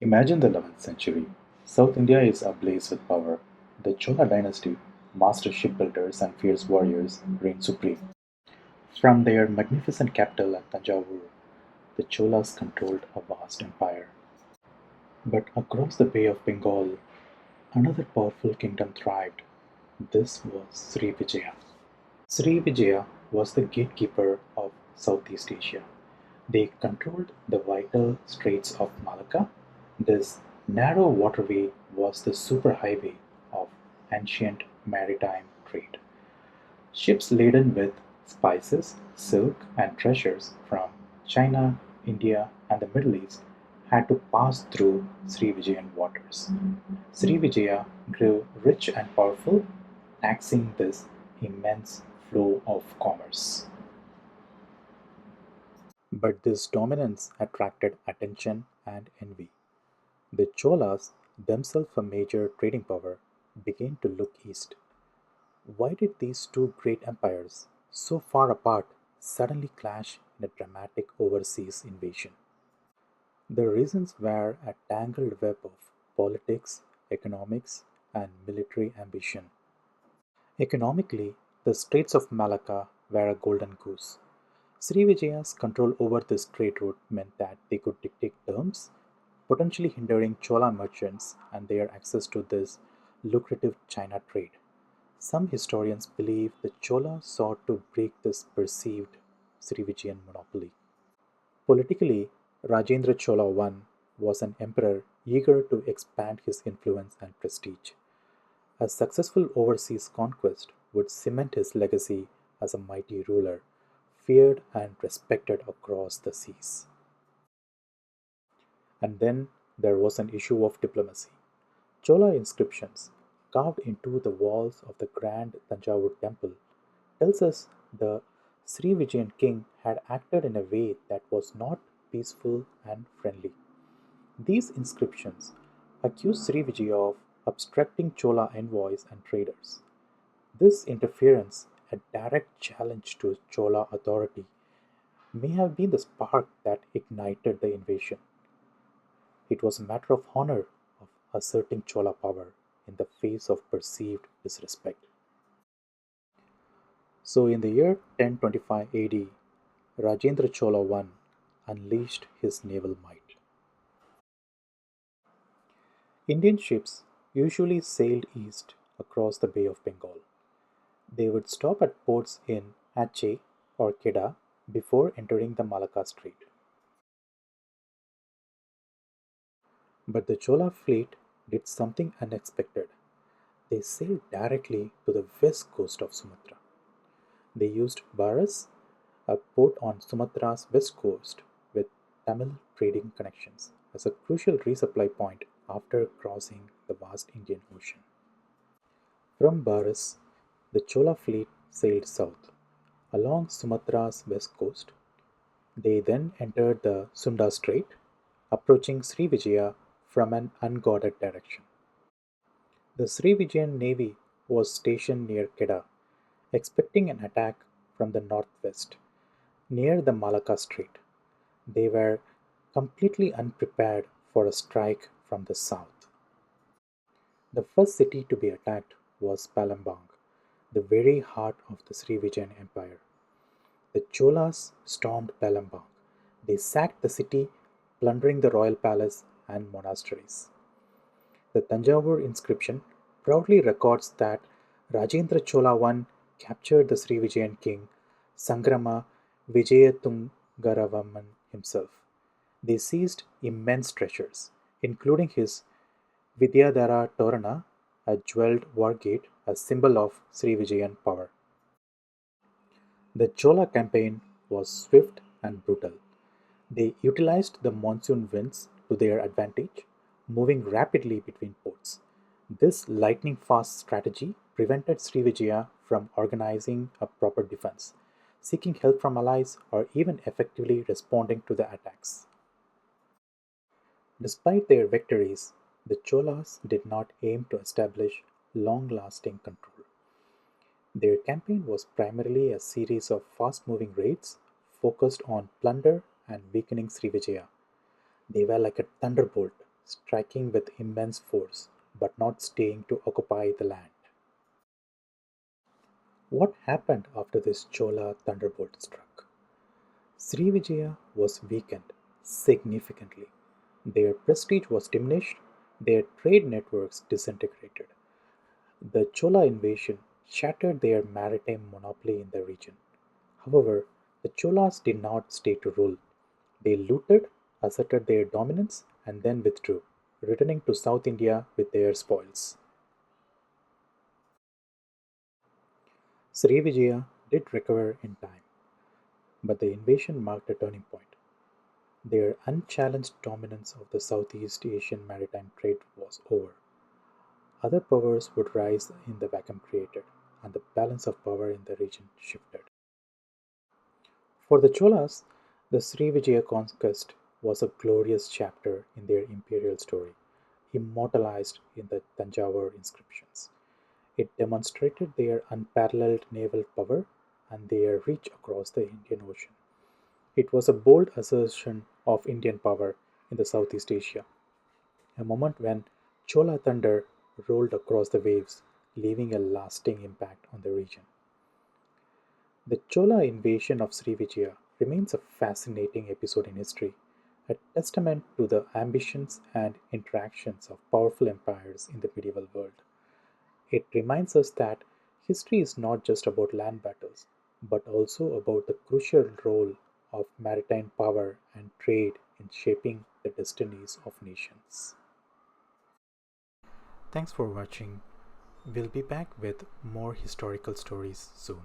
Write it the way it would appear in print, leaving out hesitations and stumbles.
Imagine the 11th century. South India is ablaze with power. The Chola dynasty, master shipbuilders and fierce warriors, reign supreme. From their magnificent capital at Thanjavur, the Cholas controlled a vast empire. But across the Bay of Bengal, another powerful kingdom thrived. This was Srivijaya. Srivijaya was the gatekeeper of Southeast Asia. They controlled the vital Straits of Malacca. This narrow waterway was the superhighway of ancient maritime trade. Ships laden with spices, silk, and treasures from China, India, and the Middle East had to pass through Srivijayan waters. Srivijaya grew rich and powerful, taxing this immense flow of commerce. But this dominance attracted attention and envy. The Cholas, themselves a major trading power, began to look east. Why did these two great empires, so far apart, suddenly clash in a dramatic overseas invasion? The reasons were a tangled web of politics, economics, and military ambition. Economically, the Straits of Malacca were a golden goose. Srivijaya's control over this trade route meant that they could dictate terms, potentially hindering Chola merchants and their access to this lucrative China trade. Some historians believe the Chola sought to break this perceived Srivijayan monopoly. Politically, Rajendra Chola I was an emperor eager to expand his influence and prestige. A successful overseas conquest would cement his legacy as a mighty ruler, feared and respected across the seas. And then there was an issue of diplomacy. Chola inscriptions carved into the walls of the grand Thanjavur temple tells us the Srivijayan king had acted in a way that was not peaceful and friendly. These inscriptions accuse Srivijaya of obstructing Chola envoys and traders. This interference, a direct challenge to Chola authority, may have been the spark that ignited the invasion. It was a matter of honor of asserting Chola power in the face of perceived disrespect. So, in the year 1025 AD, Rajendra Chola I unleashed his naval might. Indian ships usually sailed east across the Bay of Bengal. They would stop at ports in Aceh or Kedah before entering the Malacca Strait. But the Chola fleet did something unexpected. They sailed directly to the west coast of Sumatra. They used Baras, a port on Sumatra's west coast with Tamil trading connections, as a crucial resupply point after crossing the vast Indian Ocean. From Baras, the Chola fleet sailed south along Sumatra's west coast. They then entered the Sunda Strait, approaching Srivijaya from an unguarded direction. The Srivijayan navy was stationed near Kedah, expecting an attack from the northwest, near the Malacca Strait. They were completely unprepared for a strike from the south. The first city to be attacked was Palembang, the very heart of the Srivijayan Empire. The Cholas stormed Palembang. They sacked the city, plundering the royal palace and monasteries. The Thanjavur inscription proudly records that Rajendra Chola I captured the Srivijayan king Sangrama Vijayatungaravarman himself. They seized immense treasures, including his Vidyadhara Torana, a jeweled war gate, a symbol of Srivijayan power. The Chola campaign was swift and brutal. They utilized the monsoon winds to their advantage, moving rapidly between ports. This lightning fast strategy prevented Srivijaya from organizing a proper defense, seeking help from allies, or even effectively responding to the attacks. Despite their victories, the Cholas did not aim to establish long lasting control. Their campaign was primarily a series of fast moving raids focused on plunder and weakening Srivijaya. They were like a thunderbolt, striking with immense force, but not staying to occupy the land. What happened after this Chola thunderbolt struck? Srivijaya was weakened significantly. Their prestige was diminished, their trade networks disintegrated. The Chola invasion shattered their maritime monopoly in the region. However, the Cholas did not stay to rule. They looted, asserted their dominance, and then withdrew, returning to South India with their spoils. Srivijaya did recover in time, but the invasion marked a turning point. Their unchallenged dominance of the Southeast Asian maritime trade was over. Other powers would rise in the vacuum created, and the balance of power in the region shifted. For the Cholas, the Srivijaya conquest was a glorious chapter in their imperial story, immortalized in the Thanjavur inscriptions. It demonstrated their unparalleled naval power and their reach across the Indian Ocean. It was a bold assertion of Indian power in the Southeast Asia, a moment when Chola thunder rolled across the waves, leaving a lasting impact on the region. The Chola invasion of Srivijaya remains a fascinating episode in history, a testament to the ambitions and interactions of powerful empires in the medieval world. It reminds us that history is not just about land battles, but also about the crucial role of maritime power and trade in shaping the destinies of nations. Thanks for watching. We'll be back with more historical stories soon.